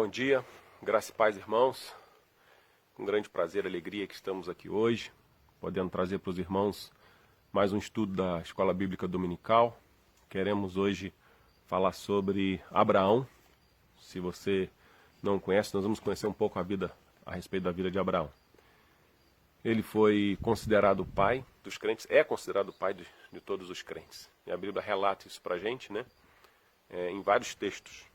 Bom dia, graça e paz, irmãos. Com grande prazer e alegria que estamos aqui hoje, podendo trazer para os irmãos mais um estudo da Escola Bíblica Dominical. Queremos hoje falar sobre Abraão. Se você não conhece, nós vamos conhecer um pouco a respeito da vida de Abraão. Ele foi considerado o pai dos crentes, é considerado o pai de todos os crentes. E a Bíblia relata isso para a gente, né? Em vários textos.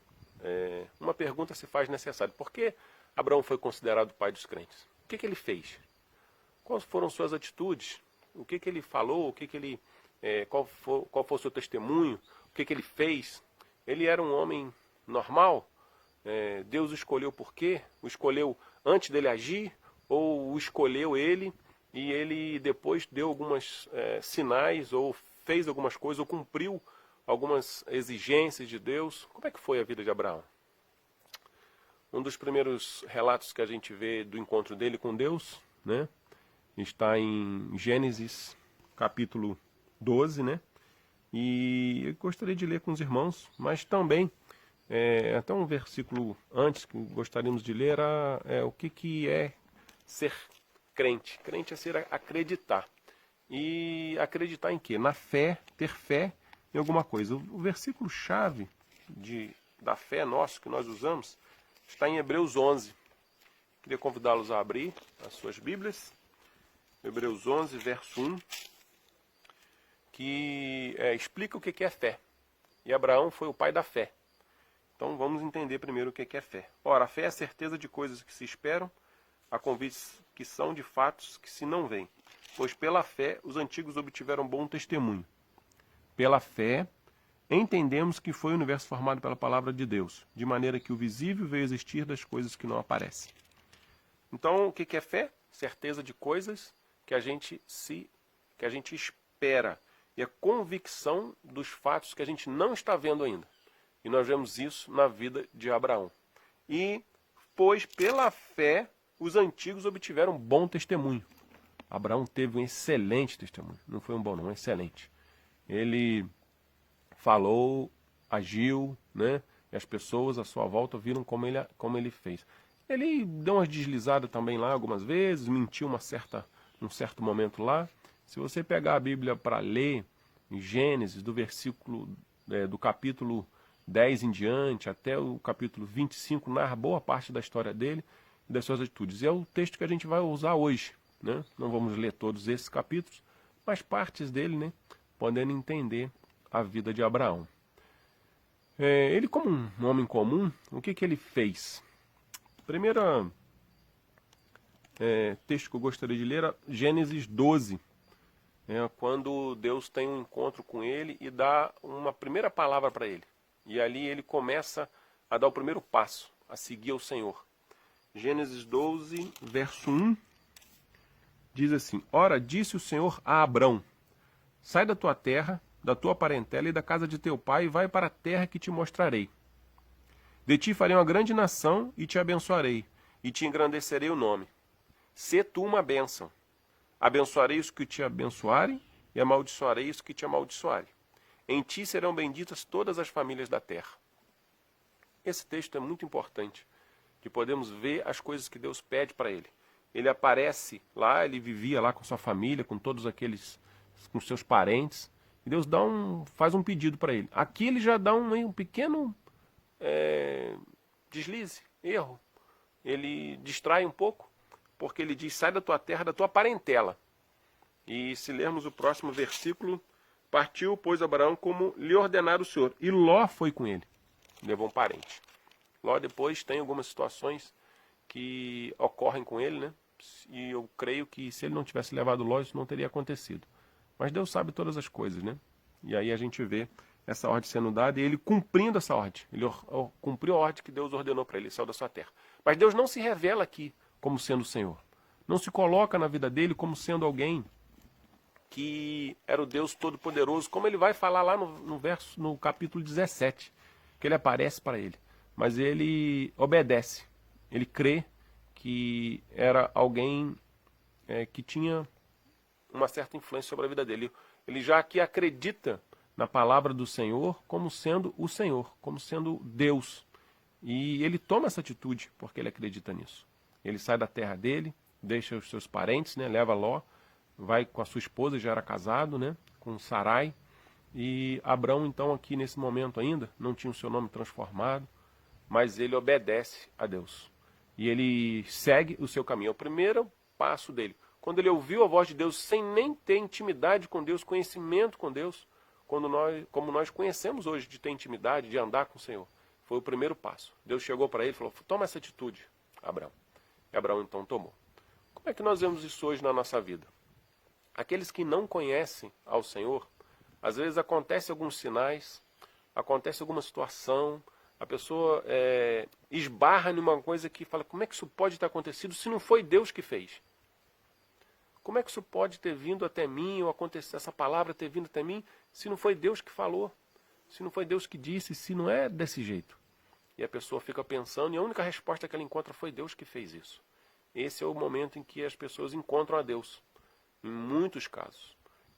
Uma pergunta se faz necessária. Por que Abraão foi considerado o pai dos crentes? O que ele fez? Quais foram suas atitudes? O que ele falou? Qual foi o seu testemunho? O que ele fez? Ele era um homem normal? Deus o escolheu por quê? O escolheu antes dele agir? Ou o escolheu ele e ele depois deu alguns sinais, ou fez algumas coisas, ou cumpriu algumas exigências de Deus? Como é que foi a vida de Abraão? Um dos primeiros relatos que a gente vê do encontro dele com Deus, né, está em Gênesis capítulo 12, né? E eu gostaria de ler com os irmãos, mas também, até um versículo antes que gostaríamos de ler, o que é ser crente. Crente é acreditar. E acreditar em quê? Na fé, ter fé em alguma coisa. O versículo-chave da fé nosso, que nós usamos, está em Hebreus 11. Queria convidá-los a abrir as suas Bíblias. Hebreus 11, verso 1, que explica o que é fé. E Abraão foi o pai da fé. Então vamos entender primeiro o que é fé. Ora, a fé é a certeza de coisas que se esperam, a convicção de fatos que se não veem. Pois pela fé os antigos obtiveram bom testemunho. Pela fé entendemos que foi o universo formado pela palavra de Deus, de maneira que o visível veio existir das coisas que não aparecem. Então, o que é fé? Certeza de coisas que a gente espera. E a convicção dos fatos que a gente não está vendo ainda. E nós vemos isso na vida de Abraão. E, pois, pela fé, os antigos obtiveram bom testemunho. Abraão teve um excelente testemunho. Não foi um bom, não, um excelente. Ele falou, agiu, né? E as pessoas à sua volta viram como ele fez. Ele deu umas deslizadas também lá algumas vezes, mentiu num certo momento lá. Se você pegar a Bíblia para ler, em Gênesis, do capítulo 10 em diante, até o capítulo 25, narra boa parte da história dele e das suas atitudes. E é o texto que a gente vai usar hoje, né? Não vamos ler todos esses capítulos, mas partes dele, né? Podendo entender a vida de Abraão. Ele, como um homem comum, o que ele fez? Primeiro texto que eu gostaria de ler é Gênesis 12, quando Deus tem um encontro com ele e dá uma primeira palavra para ele. E ali ele começa a dar o primeiro passo, a seguir ao Senhor. Gênesis 12, verso 1, diz assim: Ora, disse o Senhor a Abrão, sai da tua terra, da tua parentela e da casa de teu pai, e vai para a terra que te mostrarei. De ti farei uma grande nação, e te abençoarei, e te engrandecerei o nome. Sê tu uma bênção. Abençoarei os que te abençoarem, e amaldiçoarei os que te amaldiçoarem. Em ti serão benditas todas as famílias da terra. Esse texto é muito importante, de podermos ver as coisas que Deus pede para ele. Ele aparece lá, ele vivia lá com sua família, com todos aqueles, com seus parentes, e Deus faz um pedido para ele. Aqui ele já dá um pequeno deslize, erro. Ele distrai um pouco, porque ele diz, sai da tua terra, da tua parentela. E se lermos o próximo versículo, partiu, pois, Abraão como lhe ordenara o Senhor. E Ló foi com ele, levou um parente. Ló depois tem algumas situações que ocorrem com ele, né? E eu creio que se ele não tivesse levado Ló, isso não teria acontecido. Mas Deus sabe todas as coisas, né? E aí a gente vê essa ordem sendo dada e ele cumprindo essa ordem. Ele cumpriu a ordem que Deus ordenou para ele, ele saiu da sua terra. Mas Deus não se revela aqui como sendo o Senhor. Não se coloca na vida dele como sendo alguém que era o Deus Todo-Poderoso, como ele vai falar lá no capítulo 17, que ele aparece para ele. Mas ele obedece, ele crê que era alguém que tinha uma certa influência sobre a vida dele. Ele já aqui acredita na palavra do Senhor como sendo o Senhor, como sendo Deus. E ele toma essa atitude porque ele acredita nisso. Ele sai da terra dele, deixa os seus parentes, né, leva Ló, vai com a sua esposa, já era casado, né, com Sarai. E Abrão, então, aqui nesse momento ainda, não tinha o seu nome transformado, mas ele obedece a Deus. E ele segue o seu caminho. É o primeiro passo dele. Quando ele ouviu a voz de Deus sem nem ter intimidade com Deus, conhecimento com Deus, como nós conhecemos hoje de ter intimidade, de andar com o Senhor. Foi o primeiro passo. Deus chegou para ele e falou, toma essa atitude, Abrão. E Abrão então tomou. Como é que nós vemos isso hoje na nossa vida? Aqueles que não conhecem ao Senhor, às vezes acontece alguns sinais, acontece alguma situação, a pessoa esbarra numa coisa que fala, como é que isso pode ter acontecido se não foi Deus que fez? Como é que isso pode ter vindo até mim, ou acontecer essa palavra ter vindo até mim, se não foi Deus que falou, se não foi Deus que disse, se não é desse jeito? E a pessoa fica pensando, e a única resposta que ela encontra foi Deus que fez isso. Esse é o momento em que as pessoas encontram a Deus, em muitos casos.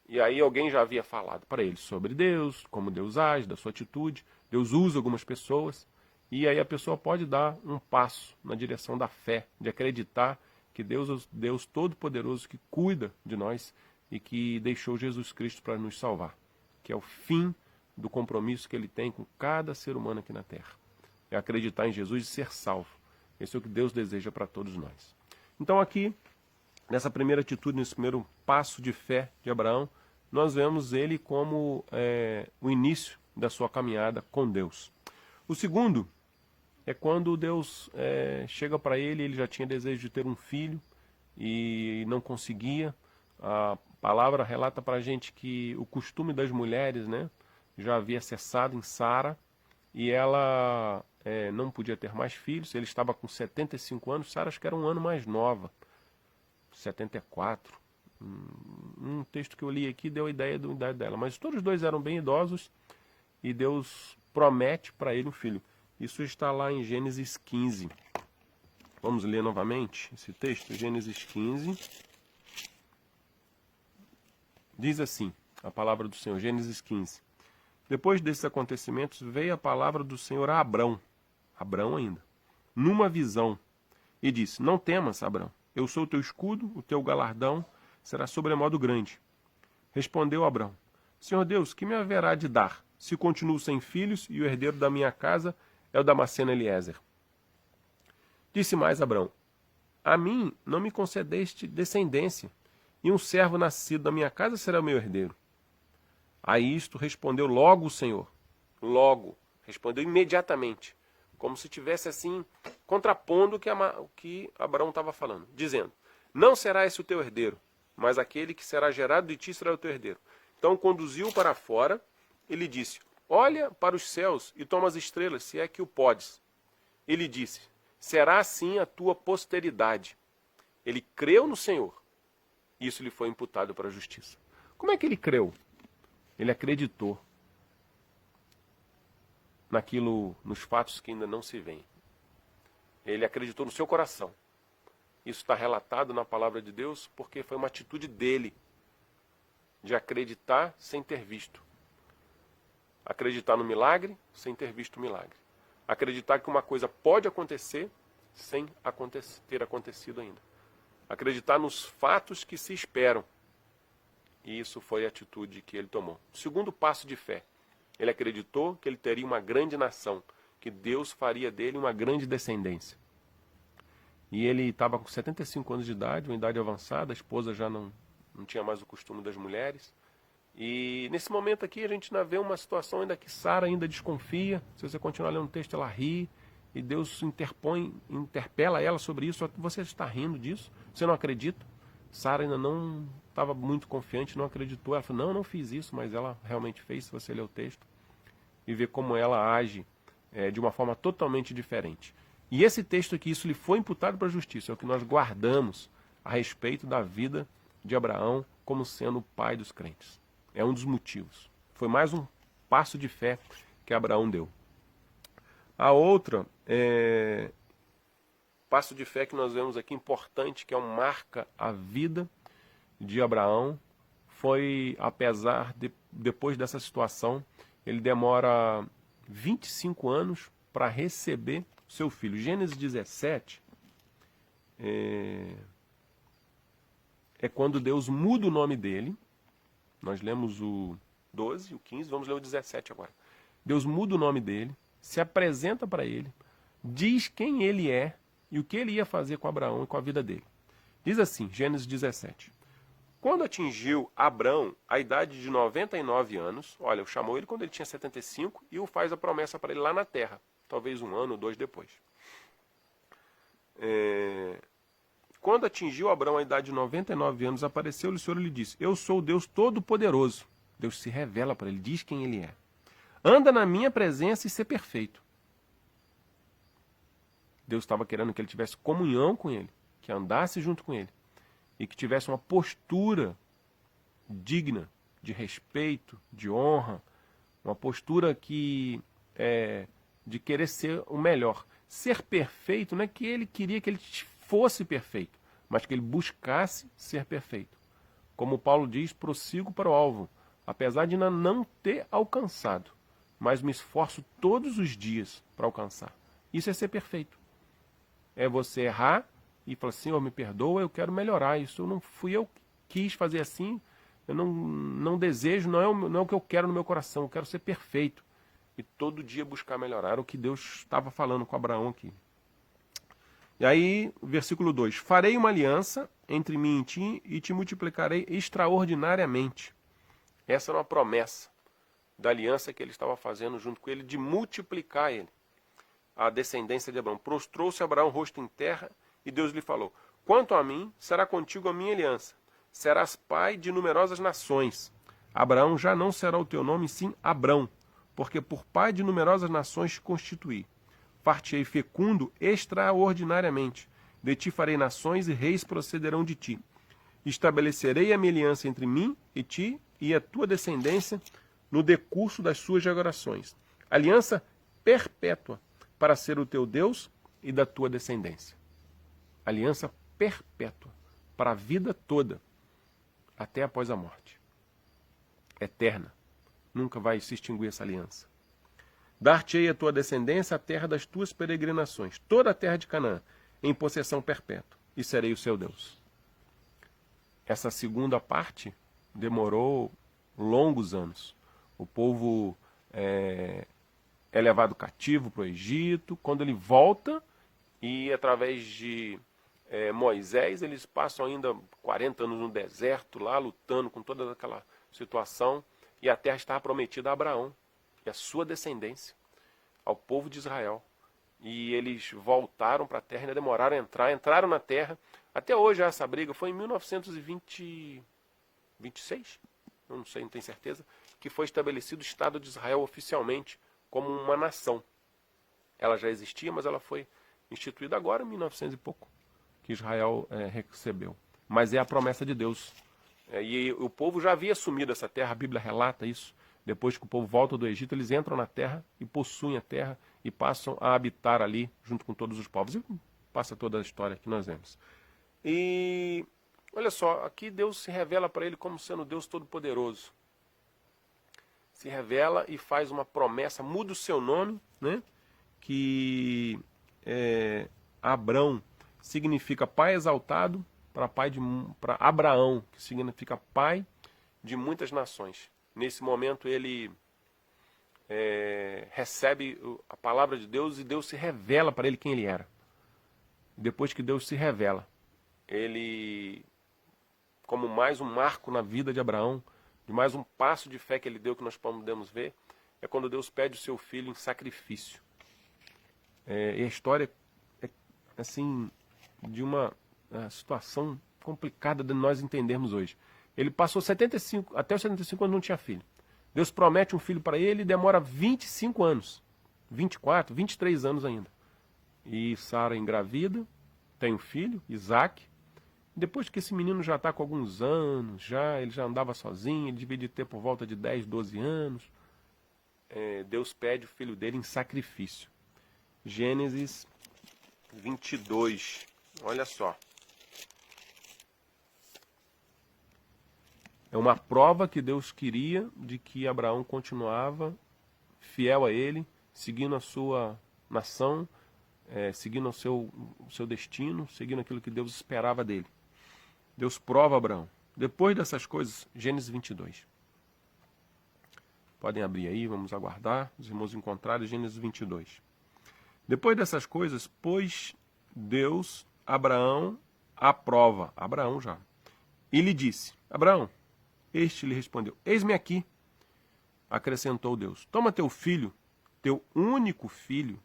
E aí alguém já havia falado para eles sobre Deus, como Deus age, da sua atitude. Deus usa algumas pessoas, e aí a pessoa pode dar um passo na direção da fé, de acreditar que Deus é o Deus Todo-Poderoso que cuida de nós e que deixou Jesus Cristo para nos salvar, que é o fim do compromisso que ele tem com cada ser humano aqui na Terra. É acreditar em Jesus e ser salvo. Esse é o que Deus deseja para todos nós. Então aqui, nessa primeira atitude, nesse primeiro passo de fé de Abraão, nós vemos ele como o início da sua caminhada com Deus. O segundo é quando Deus chega para ele, ele já tinha desejo de ter um filho e não conseguia. A palavra relata para a gente que o costume das mulheres, né, já havia cessado em Sara, e ela não podia ter mais filhos. Ele estava com 75 anos, Sara acho que era um ano mais nova, 74. Um texto que eu li aqui deu a ideia da idade dela, mas todos os dois eram bem idosos, e Deus promete para ele um filho. Isso está lá em Gênesis 15. Vamos ler novamente esse texto, Gênesis 15. Diz assim, a palavra do Senhor, Gênesis 15. Depois desses acontecimentos, veio a palavra do Senhor a Abrão, Abrão ainda, numa visão, e disse, não temas, Abrão, eu sou o teu escudo, o teu galardão será sobremodo grande. Respondeu Abrão, Senhor Deus, que me haverá de dar, se continuo sem filhos, e o herdeiro da minha casa é o Damasceno Eliezer? Disse mais Abrão, a mim não me concedeste descendência, e um servo nascido da minha casa será o meu herdeiro. A isto respondeu logo o Senhor. Logo. Respondeu imediatamente. Como se tivesse assim, contrapondo o que Abraão estava falando. Dizendo, não será esse o teu herdeiro, mas aquele que será gerado de ti será o teu herdeiro. Então conduziu-o para fora e lhe disse, olha para os céus e toma as estrelas, se é que o podes. Ele disse, será assim a tua posteridade. Ele creu no Senhor. Isso lhe foi imputado para a justiça. Como é que ele creu? Ele acreditou nos fatos que ainda não se veem. Ele acreditou no seu coração. Isso está relatado na palavra de Deus porque foi uma atitude dele de acreditar sem ter visto. Acreditar no milagre sem ter visto o milagre. Acreditar que uma coisa pode acontecer sem ter acontecido ainda. Acreditar nos fatos que se esperam. E isso foi a atitude que ele tomou. O segundo passo de fé. Ele acreditou que ele teria uma grande nação, que Deus faria dele uma grande descendência. E ele estava com 75 anos de idade, uma idade avançada, a esposa já não tinha mais o costume das mulheres. E nesse momento aqui a gente ainda vê uma situação ainda que Sara ainda desconfia. Se você continuar lendo o texto, ela ri, e Deus interpela ela sobre isso. Só que você está rindo disso? Você não acredita? Sara ainda não estava muito confiante, não acreditou. Ela falou, não fiz isso, mas ela realmente fez, se você ler o texto. E ver como ela age de uma forma totalmente diferente. E esse texto aqui, isso lhe foi imputado para a justiça. É o que nós guardamos a respeito da vida de Abraão como sendo o pai dos crentes. É um dos motivos. Foi mais um passo de fé que Abraão deu. A outra passo de fé que nós vemos aqui importante, que marca a vida de Abraão, foi, apesar de, depois dessa situação, ele demora 25 anos para receber seu filho. Gênesis 17 é quando Deus muda o nome dele. Nós lemos o 12, o 15, vamos ler o 17 agora. Deus muda o nome dele, se apresenta para ele, diz quem ele é e o que ele ia fazer com Abraão e com a vida dele. Diz assim, Gênesis 17. Quando atingiu Abrão a idade de 99 anos, olha, chamou ele quando ele tinha 75 e o faz a promessa para ele lá na terra, talvez um ano ou dois depois. Quando atingiu Abrão a idade de 99 anos, apareceu-lhe o Senhor e lhe disse, eu sou o Deus Todo-Poderoso. Deus se revela para ele, diz quem ele é. Anda na minha presença e ser perfeito. Deus estava querendo que ele tivesse comunhão com ele, que andasse junto com ele e que tivesse uma postura digna de respeito, de honra, uma postura que de querer ser o melhor. Ser perfeito não é que ele queria que ele fosse perfeito, mas que ele buscasse ser perfeito. Como Paulo diz, prossigo para o alvo, apesar de ainda não ter alcançado, mas me esforço todos os dias para alcançar. Isso é ser perfeito. É você errar e falar, Senhor, me perdoa, eu quero melhorar. Isso não fui eu que quis fazer assim, eu não desejo, não é o que eu quero no meu coração, eu quero ser perfeito. E todo dia buscar melhorar. Era o que Deus estava falando com Abraão aqui. E aí, versículo 2. Farei uma aliança entre mim e ti, e te multiplicarei extraordinariamente. Essa era uma promessa da aliança que ele estava fazendo junto com ele, de multiplicar ele, a descendência de Abraão. Prostrou-se Abraão rosto em terra, e Deus lhe falou, quanto a mim, será contigo a minha aliança. Serás pai de numerosas nações. Abraão já não será o teu nome, sim Abrão, porque por pai de numerosas nações te constituí. Far-te-ei fecundo extraordinariamente. De ti farei nações e reis procederão de ti. Estabelecerei a minha aliança entre mim e ti e a tua descendência no decurso das suas gerações. Aliança perpétua para ser o teu Deus e da tua descendência. Aliança perpétua para a vida toda, até após a morte. Eterna. Nunca vai se extinguir essa aliança. Dar-te-ei a tua descendência a terra das tuas peregrinações, toda a terra de Canaã, em possessão perpétua, e serei o seu Deus. Essa segunda parte demorou longos anos. O povo é levado cativo para o Egito. Quando ele volta, e através de Moisés, eles passam ainda 40 anos no deserto, lá lutando com toda aquela situação, e a terra estava prometida a Abraão e a sua descendência, ao povo de Israel. E eles voltaram para a terra, ainda demoraram a entrar, entraram na terra. Até hoje essa briga foi em 1926, eu não sei, não tenho certeza, que foi estabelecido o Estado de Israel oficialmente como uma nação. Ela já existia, mas ela foi instituída agora, em 1900 e pouco, que Israel recebeu. Mas é a promessa de Deus. E o povo já havia assumido essa terra, a Bíblia relata isso. Depois que o povo volta do Egito, eles entram na terra e possuem a terra e passam a habitar ali junto com todos os povos. E passa toda a história que nós vemos. E olha só, aqui Deus se revela para ele como sendo Deus Todo-Poderoso. Se revela e faz uma promessa, muda o seu nome, né? Que Abrão significa pai exaltado, para Abraão, que significa pai de muitas nações. Nesse momento ele recebe a palavra de Deus e Deus se revela para ele quem ele era. Depois que Deus se revela, ele, como mais um marco na vida de Abraão, de mais um passo de fé que ele deu, que nós podemos ver, é quando Deus pede o seu filho em sacrifício. E a história é assim, de uma situação complicada de nós entendermos hoje. Ele passou até os 75 anos não tinha filho. Deus promete um filho para ele e demora 25 anos. 24, 23 anos ainda. E Sara engravida, tem um filho, Isaac. Depois que esse menino já está com alguns anos, ele já andava sozinho, ele devia ter por volta de 10, 12 anos. Deus pede o filho dele em sacrifício. Gênesis 22. Olha só. É uma prova que Deus queria de que Abraão continuava fiel a ele, seguindo a sua nação, seguindo o seu destino, seguindo aquilo que Deus esperava dele. Deus prova Abraão. Depois dessas coisas, Gênesis 22. Podem abrir aí, vamos aguardar. Os irmãos encontrarem Gênesis 22. Depois dessas coisas, pôs Deus Abraão à prova. Abraão já. E lhe disse, Abraão, este lhe respondeu, eis-me aqui. Acrescentou Deus, toma teu filho, teu único filho,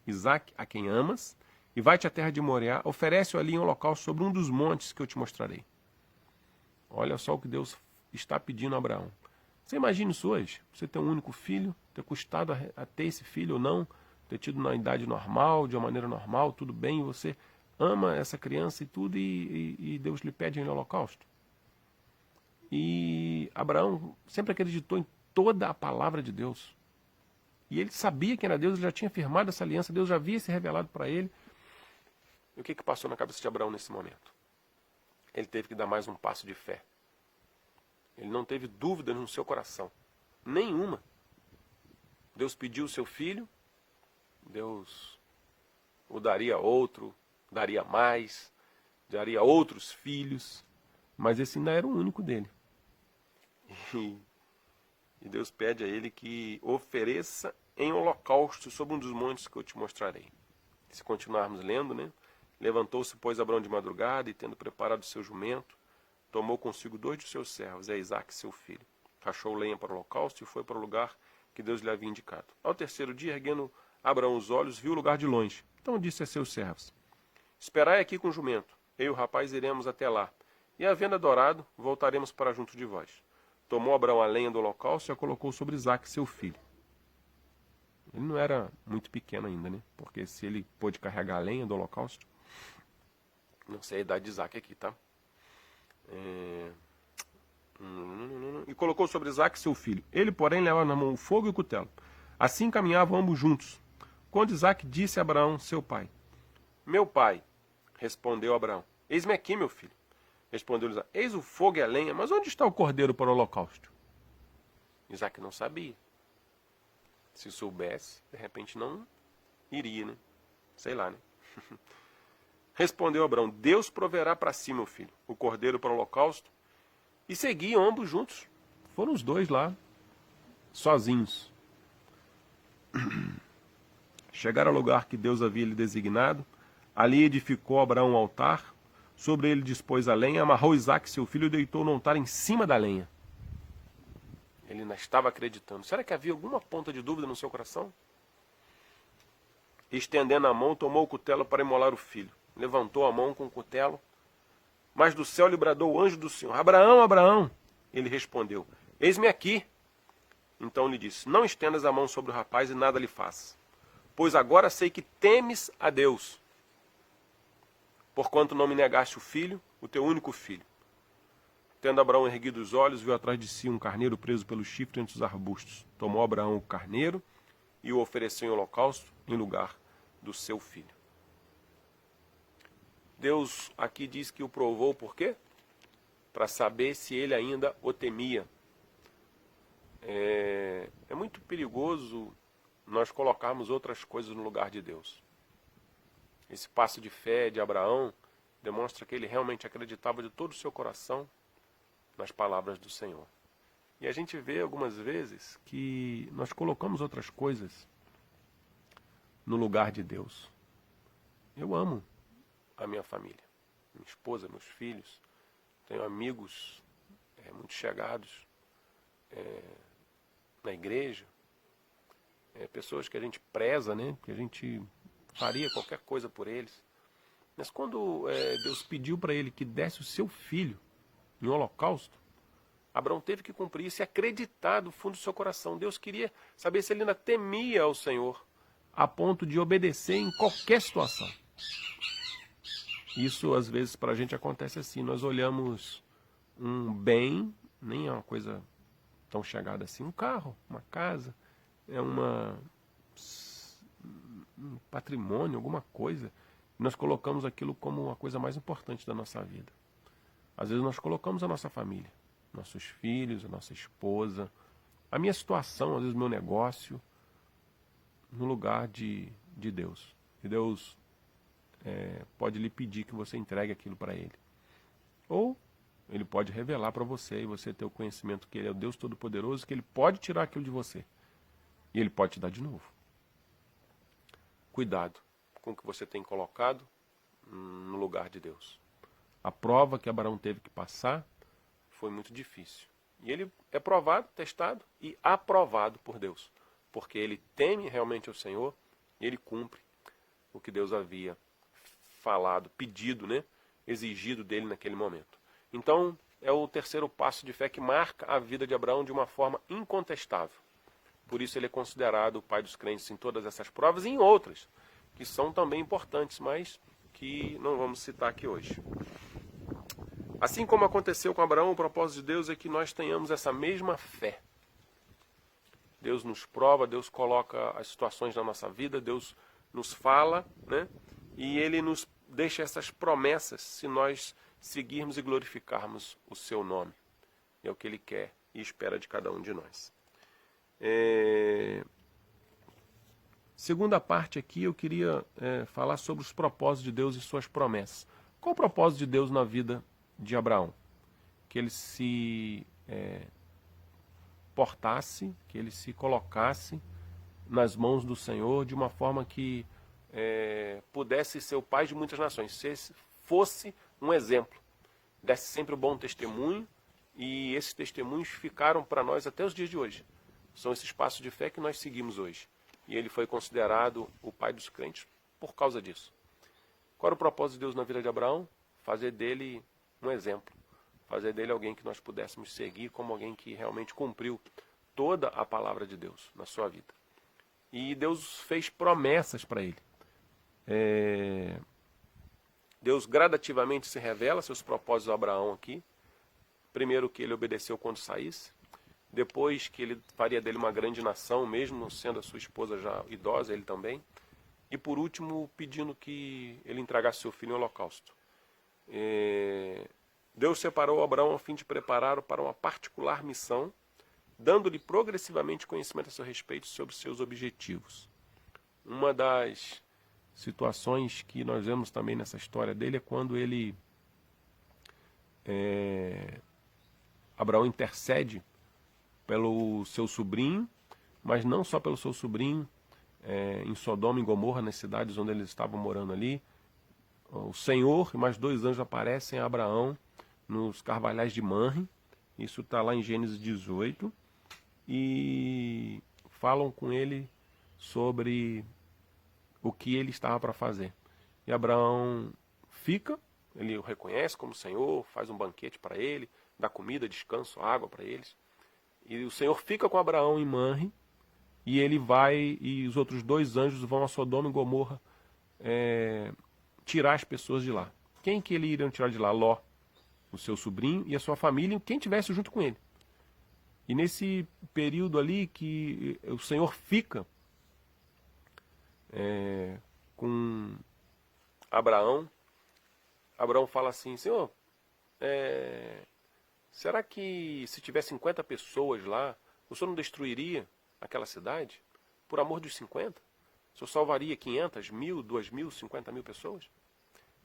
Isaque, a quem amas, e vai-te à terra de Moriá, oferece-o ali em holocausto sobre um dos montes que eu te mostrarei. Olha só o que Deus está pedindo a Abraão. Você imagina isso hoje? Você ter um único filho, ter custado a ter esse filho ou não, ter tido na idade normal, de uma maneira normal, tudo bem, e você ama essa criança e tudo, e Deus lhe pede em holocausto. E Abraão sempre acreditou em toda a palavra de Deus. E ele sabia quem era Deus, ele já tinha firmado essa aliança, Deus já havia se revelado para ele. E o que passou na cabeça de Abraão nesse momento? Ele teve que dar mais um passo de fé. Ele não teve dúvida no seu coração. Nenhuma. Deus pediu o seu filho, Deus o daria outro, daria mais, daria outros filhos, mas esse ainda era o único dele. E Deus pede a ele que ofereça em holocausto sobre um dos montes que eu te mostrarei. Se continuarmos lendo, né? Levantou-se, pois, Abraão de madrugada, e tendo preparado o seu jumento, tomou consigo 2 de seus servos, Isaque, seu filho. Rachou lenha para o holocausto e foi para o lugar que Deus lhe havia indicado. Ao terceiro dia, erguendo Abraão os olhos, viu o lugar de longe. Então disse a seus servos, esperai aqui com o jumento, eu e o rapaz iremos até lá, e havendo adorado, voltaremos para junto de vós. Tomou Abraão a lenha do holocausto e a colocou sobre Isaque, seu filho. Ele não era muito pequeno ainda, né? Porque se ele pôde carregar a lenha do holocausto, não sei a idade de Isaque aqui, tá? E colocou sobre Isaque, seu filho. Ele, porém, levava na mão o fogo e o cutelo. Assim caminhavam ambos juntos. Quando Isaque disse a Abraão, seu pai, meu pai, respondeu Abraão, eis-me aqui, meu filho. Respondeu Isaque, eis o fogo e a lenha, mas onde está o cordeiro para o holocausto? Isaque não sabia. Se soubesse, de repente não iria, né? Sei lá, né? Respondeu Abraão, Deus proverá para si, meu filho, o cordeiro para o holocausto. E seguiam ambos juntos. Foram os dois lá, sozinhos. Chegaram ao lugar que Deus havia lhe designado. Ali edificou Abraão um altar. Sobre ele dispôs a lenha, amarrou Isaque, seu filho, e deitou no altar em cima da lenha. Ele ainda estava acreditando. Será que havia alguma ponta de dúvida no seu coração? Estendendo a mão, tomou o cutelo para imolar o filho. Levantou a mão com o cutelo. Mas do céu lhe bradou o anjo do Senhor. Abraão, Abraão. Ele respondeu, eis-me aqui. Então lhe disse, não estendas a mão sobre o rapaz e nada lhe faças. Pois agora sei que temes a Deus. Porquanto não me negaste o filho, o teu único filho. Tendo Abraão erguido os olhos, viu atrás de si um carneiro preso pelo chifre entre os arbustos. Tomou Abraão o carneiro e o ofereceu em holocausto em lugar do seu filho. Deus aqui diz que o provou por quê? Para saber se ele ainda o temia. É muito perigoso nós colocarmos outras coisas no lugar de Deus. Esse passo de fé de Abraão demonstra que ele realmente acreditava de todo o seu coração nas palavras do Senhor. E a gente vê algumas vezes que nós colocamos outras coisas no lugar de Deus. Eu amo a minha família, minha esposa, meus filhos, tenho amigos muito chegados na igreja, pessoas que a gente preza, né? Que a gente faria qualquer coisa por eles. Mas quando Deus pediu para ele que desse o seu filho em holocausto, Abraão teve que cumprir isso e acreditar do fundo do seu coração. Deus queria saber se ele ainda temia ao Senhor, a ponto de obedecer em qualquer situação. Isso, às vezes, para a gente acontece assim. Nós olhamos um bem, nem é uma coisa tão chegada assim, um carro, uma casa, um patrimônio, alguma coisa. E nós colocamos aquilo como a coisa mais importante da nossa vida. Às vezes nós colocamos a nossa família, nossos filhos, a nossa esposa, a minha situação, às vezes o meu negócio, no lugar de Deus. E Deus pode lhe pedir que você entregue aquilo para Ele. Ou Ele pode revelar para você e você ter o conhecimento que Ele é o Deus Todo-Poderoso, que Ele pode tirar aquilo de você. E Ele pode te dar de novo. Cuidado com o que você tem colocado no lugar de Deus. A prova que Abraão teve que passar foi muito difícil. E ele é provado, testado e aprovado por Deus. Porque ele teme realmente ao Senhor e ele cumpre o que Deus havia falado, pedido, né? Exigido dele naquele momento. Então, é o terceiro passo de fé que marca a vida de Abraão de uma forma incontestável. Por isso ele é considerado o pai dos crentes em todas essas provas e em outras, que são também importantes, mas que não vamos citar aqui hoje. Assim como aconteceu com Abraão, o propósito de Deus é que nós tenhamos essa mesma fé. Deus nos prova, Deus coloca as situações na nossa vida, Deus nos fala, né? E Ele nos deixa essas promessas se nós seguirmos e glorificarmos o seu nome. É o que Ele quer e espera de cada um de nós. Segunda parte aqui, eu queria falar sobre os propósitos de Deus e suas promessas. Qual o propósito de Deus na vida de Abraão? Que ele se portasse, que ele se colocasse nas mãos do Senhor de uma forma que pudesse ser o pai de muitas nações, fosse um exemplo, desse sempre um bom testemunho, e esses testemunhos ficaram para nós até os dias de hoje. São esses passos de fé que nós seguimos hoje. E ele foi considerado o pai dos crentes por causa disso. Qual era o propósito de Deus na vida de Abraão? Fazer dele um exemplo. Fazer dele alguém que nós pudéssemos seguir como alguém que realmente cumpriu toda a palavra de Deus na sua vida. E Deus fez promessas para ele. Deus gradativamente se revela seus propósitos a Abraão aqui. Primeiro que ele obedeceu quando saísse. Depois que ele faria dele uma grande nação, mesmo sendo a sua esposa já idosa, ele também. E por último, pedindo que ele entregasse seu filho em holocausto. Deus separou Abraão a fim de prepará-lo para uma particular missão, dando-lhe progressivamente conhecimento a seu respeito sobre seus objetivos. Uma das situações que nós vemos também nessa história dele é quando Abraão intercede pelo seu sobrinho, mas não só pelo seu sobrinho, em Sodoma e Gomorra, nas cidades onde eles estavam morando ali. O Senhor e mais 2 anjos aparecem a Abraão nos carvalhais de Manre, isso está lá em Gênesis 18, e falam com ele sobre o que ele estava para fazer. E Abraão fica, ele o reconhece como Senhor, faz um banquete para ele, dá comida, descanso, água para eles. E o Senhor fica com Abraão em Manre, e ele vai, e os outros 2 anjos vão a Sodoma e Gomorra tirar as pessoas de lá. Quem que ele iriam tirar de lá? Ló, o seu sobrinho e a sua família, e quem estivesse junto com ele. E nesse período ali que o Senhor fica com Abraão, Abraão fala assim: Senhor, será que se tiver 50 pessoas lá, o Senhor não destruiria aquela cidade? Por amor dos 50? O Senhor salvaria 500, 1.000, 2.000, 50.000 pessoas?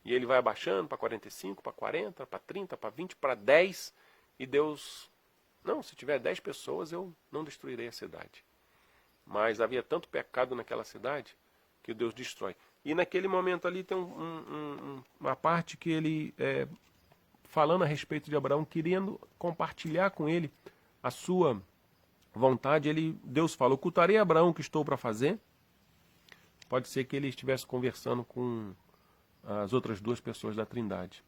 E ele vai abaixando para 45, para 40, para 30, para 20, para 10. E Deus, não, se tiver 10 pessoas eu não destruirei a cidade. Mas havia tanto pecado naquela cidade que Deus destrói. E naquele momento ali tem uma parte que ele, falando a respeito de Abraão, querendo compartilhar com ele a sua vontade, Deus fala: ocultarei a Abraão o que estou para fazer. Pode ser que ele estivesse conversando com as outras 2 pessoas da Trindade.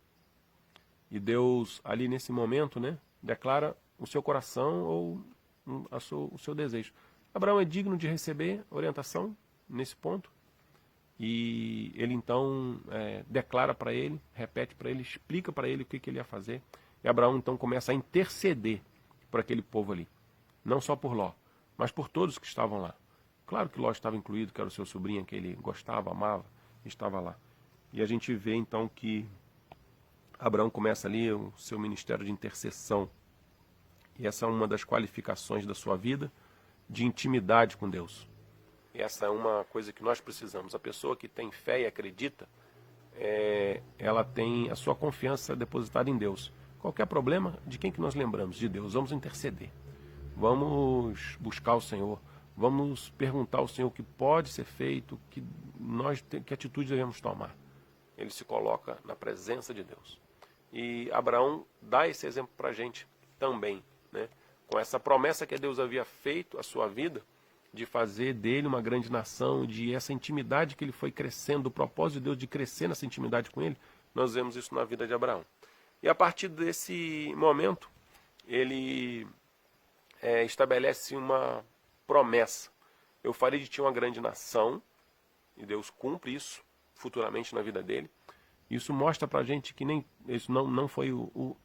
E Deus, ali nesse momento, né, declara o seu coração ou o seu desejo. Abraão é digno de receber orientação nesse ponto. E ele então declara para ele, repete para ele, explica para ele o que ele ia fazer. E Abraão então começa a interceder por aquele povo ali. Não só por Ló, mas por todos que estavam lá. Claro que Ló estava incluído, que era o seu sobrinho, que ele gostava, amava, estava lá. E a gente vê então que Abraão começa ali o seu ministério de intercessão. E essa é uma das qualificações da sua vida, de intimidade com Deus. E essa é uma coisa que nós precisamos. A pessoa que tem fé e acredita, ela tem a sua confiança depositada em Deus. Qualquer problema, de quem que nós lembramos? De Deus. Vamos interceder. Vamos buscar o Senhor. Vamos perguntar ao Senhor o que pode ser feito, que atitude devemos tomar. Ele se coloca na presença de Deus. E Abraão dá esse exemplo para a gente também, né? Com essa promessa que Deus havia feito à sua vida, de fazer dele uma grande nação, de essa intimidade que ele foi crescendo, o propósito de Deus de crescer nessa intimidade com ele, nós vemos isso na vida de Abraão. E a partir desse momento, ele estabelece uma promessa. Eu farei de ti uma grande nação, e Deus cumpre isso futuramente na vida dele. Isso mostra pra gente que isso não foi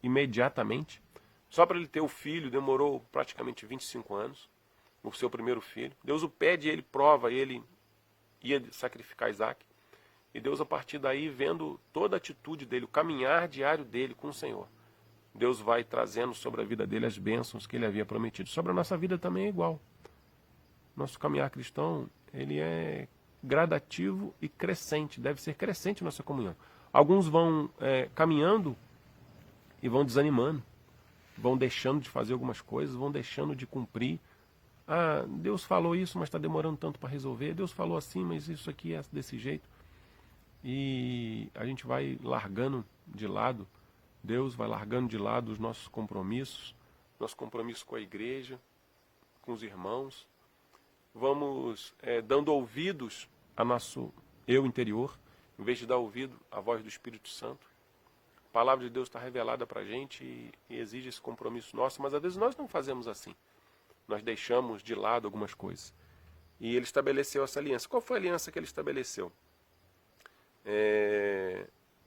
imediatamente. Só para ele ter o filho demorou praticamente 25 anos, o seu primeiro filho. Deus o pede, ele prova, ele ia sacrificar Isaac. E Deus, a partir daí, vendo toda a atitude dele, o caminhar diário dele com o Senhor, Deus vai trazendo sobre a vida dele as bênçãos que ele havia prometido. Sobre a nossa vida também é igual. Nosso caminhar cristão, ele é gradativo e crescente, deve ser crescente nossa comunhão. Alguns vão caminhando e vão desanimando, vão deixando de fazer algumas coisas, vão deixando de cumprir. Ah, Deus falou isso, mas está demorando tanto para resolver. Deus falou assim, mas isso aqui é desse jeito. E a gente vai largando de lado, Deus vai largando de lado os nossos compromissos, nosso compromisso com a igreja, com os irmãos. Vamos dando ouvidos a nosso eu interior, em vez de dar ouvido à voz do Espírito Santo. A palavra de Deus está revelada para a gente e exige esse compromisso nosso, mas às vezes nós não fazemos assim. Nós deixamos de lado algumas coisas. E ele estabeleceu essa aliança. Qual foi a aliança que ele estabeleceu?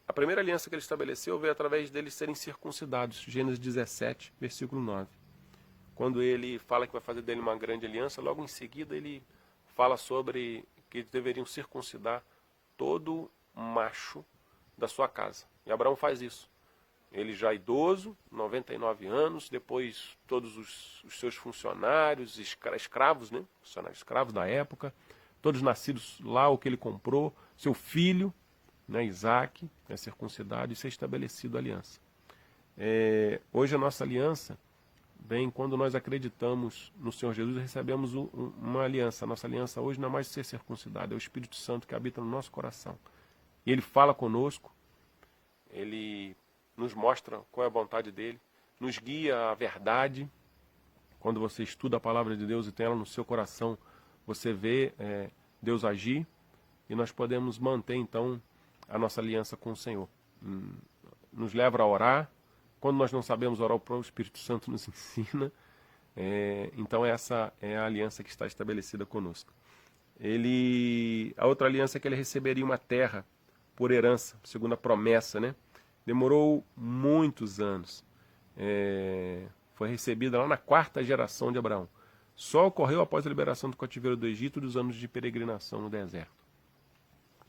A primeira aliança que ele estabeleceu veio através deles serem circuncidados. Gênesis 17, versículo 9. Quando ele fala que vai fazer dele uma grande aliança, logo em seguida ele fala sobre que eles deveriam circuncidar todo macho da sua casa. E Abraão faz isso. Ele já idoso, 99 anos, depois todos os seus funcionários, escravos, né? Funcionários escravos da época, todos nascidos lá, o que ele comprou, seu filho, né, Isaac, é circuncidado e ser estabelecido a aliança. Hoje a nossa aliança vem quando nós acreditamos no Senhor Jesus e recebemos uma aliança. A nossa aliança hoje não é mais ser circuncidado, é o Espírito Santo que habita no nosso coração. E ele fala conosco, ele nos mostra qual é a vontade dele, nos guia à verdade. Quando você estuda a palavra de Deus e tem ela no seu coração, você vê Deus agir e nós podemos manter então a nossa aliança com o Senhor. Nos leva a orar. Quando nós não sabemos orar, o Espírito Santo nos ensina. Então essa é a aliança que está estabelecida conosco. A outra aliança é que ele receberia uma terra por herança, segundo a promessa, né? Demorou muitos anos. Foi recebida lá na 4ª geração de Abraão. Só ocorreu após a liberação do cativeiro do Egito e dos anos de peregrinação no deserto.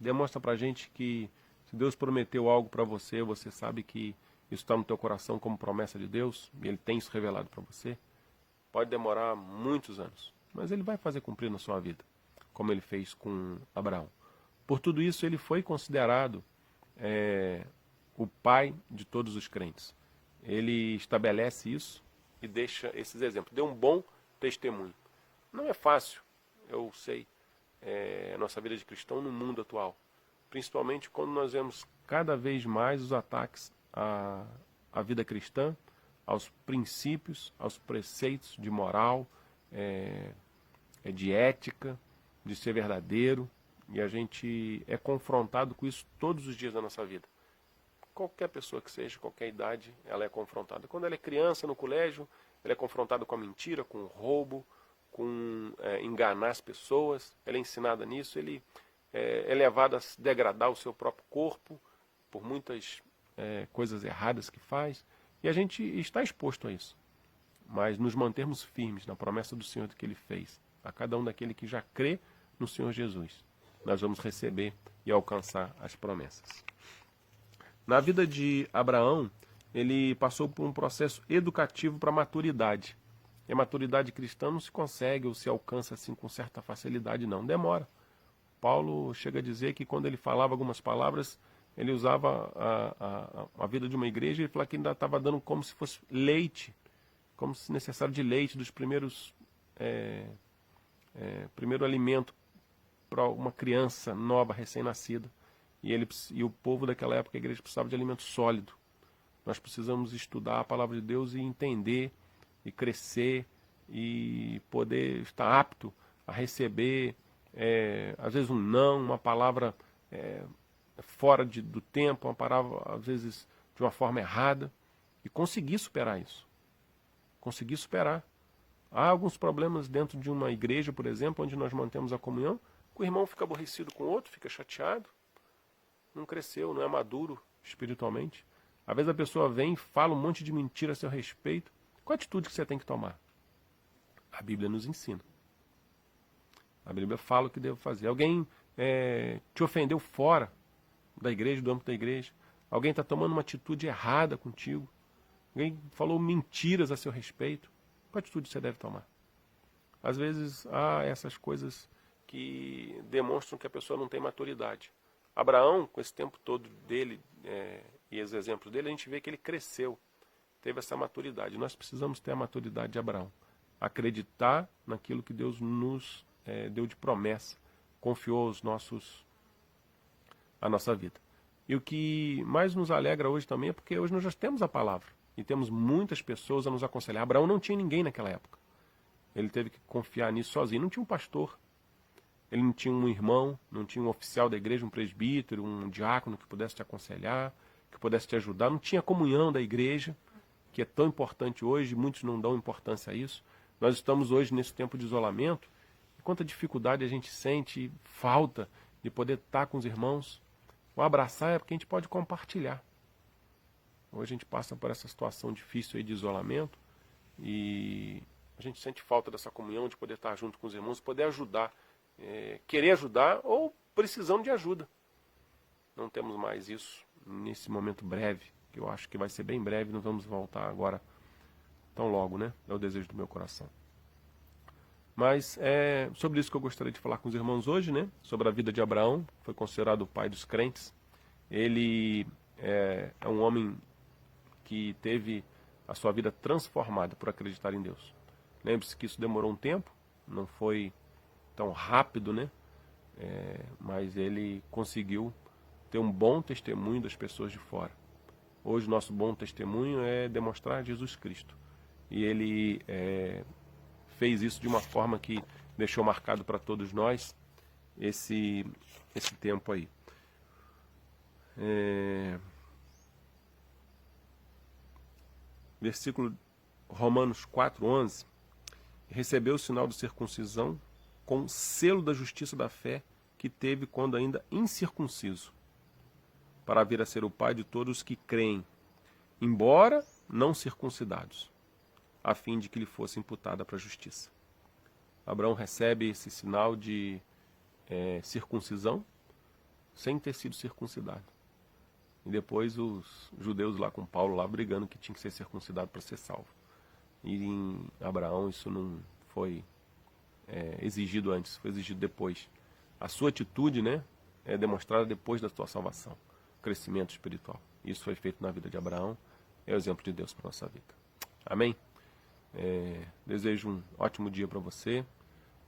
Demonstra pra gente que se Deus prometeu algo para você, você sabe que isso está no teu coração como promessa de Deus, e Ele tem isso revelado para você. Pode demorar muitos anos, mas Ele vai fazer cumprir na sua vida, como Ele fez com Abraão. Por tudo isso, ele foi considerado o pai de todos os crentes. Ele estabelece isso e deixa esses exemplos. Deu um bom testemunho. Não é fácil, eu sei, a nossa vida de cristão no mundo atual. Principalmente quando nós vemos cada vez mais os ataques à vida cristã, aos princípios, aos preceitos de moral, de ética, de ser verdadeiro. E a gente é confrontado com isso todos os dias da nossa vida. Qualquer pessoa que seja, qualquer idade, ela é confrontada. Quando ela é criança, no colégio, ela é confrontada com a mentira, com o roubo, com enganar as pessoas. Ela é ensinada nisso, ele é levado a se degradar o seu próprio corpo por muitas coisas erradas que faz. E a gente está exposto a isso. Mas nos mantermos firmes na promessa do Senhor do que Ele fez, a cada um daquele que já crê no Senhor Jesus, nós vamos receber e alcançar as promessas. Na vida de Abraão, ele passou por um processo educativo para a maturidade. E a maturidade cristã não se consegue ou se alcança assim com certa facilidade, não. Demora. Paulo chega a dizer que quando ele falava algumas palavras, ele usava a vida de uma igreja e ele falava que ainda estava dando como se fosse leite, como se necessário de leite, dos primeiros primeiro alimento para uma criança nova, recém-nascida. E o povo daquela época, a igreja, precisava de alimento sólido. Nós precisamos estudar a palavra de Deus e entender, e crescer, e poder estar apto a receber, às vezes um não, uma palavra fora do tempo, uma palavra, às vezes, de uma forma errada, e conseguir superar isso. Conseguir superar. Há alguns problemas dentro de uma igreja, por exemplo, onde nós mantemos a comunhão, que o irmão fica aborrecido com o outro, fica chateado, não cresceu, não é maduro espiritualmente. Às vezes a pessoa vem e fala um monte de mentira a seu respeito. Qual a atitude que você tem que tomar? A Bíblia nos ensina. A Bíblia fala o que devo fazer. Alguém te ofendeu fora da igreja, do âmbito da igreja. Alguém está tomando uma atitude errada contigo. Alguém falou mentiras a seu respeito. Qual atitude você deve tomar? Às vezes há essas coisas que demonstram que a pessoa não tem maturidade. Abraão, com esse tempo todo dele e os exemplos dele, a gente vê que ele cresceu, teve essa maturidade. Nós precisamos ter a maturidade de Abraão. Acreditar naquilo que Deus nos deu de promessa, confiou a nossa vida. E o que mais nos alegra hoje também é porque hoje nós já temos a palavra. E temos muitas pessoas a nos aconselhar. Abraão não tinha ninguém naquela época. Ele teve que confiar nisso sozinho. Não tinha um pastor. Ele não tinha um irmão, não tinha um oficial da igreja, um presbítero, um diácono que pudesse te aconselhar, que pudesse te ajudar. Não tinha comunhão da igreja, que é tão importante hoje. Muitos não dão importância a isso. Nós estamos hoje nesse tempo de isolamento. E quanta dificuldade a gente sente, falta de poder estar com os irmãos. O abraçar é porque a gente pode compartilhar. Hoje a gente passa por essa situação difícil aí de isolamento e a gente sente falta dessa comunhão, de poder estar junto com os irmãos, poder ajudar, querer ajudar ou precisando de ajuda. Não temos mais isso nesse momento breve, que eu acho que vai ser bem breve, não vamos voltar agora tão logo, né? É o desejo do meu coração. Mas é sobre isso que eu gostaria de falar com os irmãos hoje, né? Sobre a vida de Abraão, foi considerado o pai dos crentes. Ele é um homem que teve a sua vida transformada por acreditar em Deus. Lembre-se que isso demorou um tempo, não foi tão rápido, né? Mas ele conseguiu ter um bom testemunho das pessoas de fora. Hoje, nosso bom testemunho é demonstrar Jesus Cristo. E ele fez isso de uma forma que deixou marcado para todos nós esse tempo aí. Versículo Romanos 4:11, recebeu o sinal de circuncisão com o selo da justiça da fé que teve quando ainda incircunciso, para vir a ser o pai de todos os que creem, embora não circuncidados, a fim de que lhe fosse imputada para a justiça. Abraão recebe esse sinal de circuncisão sem ter sido circuncidado. E depois os judeus lá com Paulo lá brigando que tinha que ser circuncidado para ser salvo. E em Abraão isso não foi exigido antes, foi exigido depois. A sua atitude, né, é demonstrada depois da sua salvação, crescimento espiritual. Isso foi feito na vida de Abraão, é o exemplo de Deus para a nossa vida. Amém? Desejo um ótimo dia para você,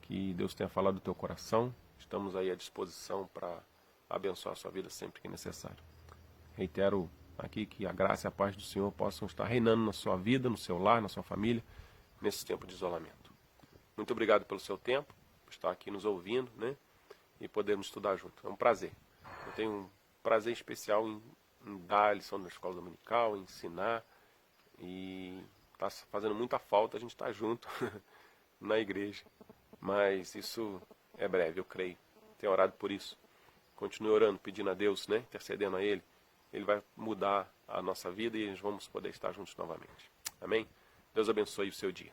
que Deus tenha falado do teu coração. Estamos aí à disposição para abençoar a sua vida sempre que necessário. Reitero aqui que a graça e a paz do Senhor possam estar reinando na sua vida, no seu lar, na sua família, nesse tempo de isolamento. Muito obrigado pelo seu tempo, por estar aqui nos ouvindo, né? E podermos estudar junto. É um prazer. Eu tenho um prazer especial em dar a lição da escola dominical, em ensinar. E está fazendo muita falta a gente estar junto na igreja. Mas isso é breve, eu creio. Tenho orado por isso. Continue orando, pedindo a Deus, né? Intercedendo a Ele. Ele vai mudar a nossa vida e nós vamos poder estar juntos novamente. Amém? Deus abençoe o seu dia.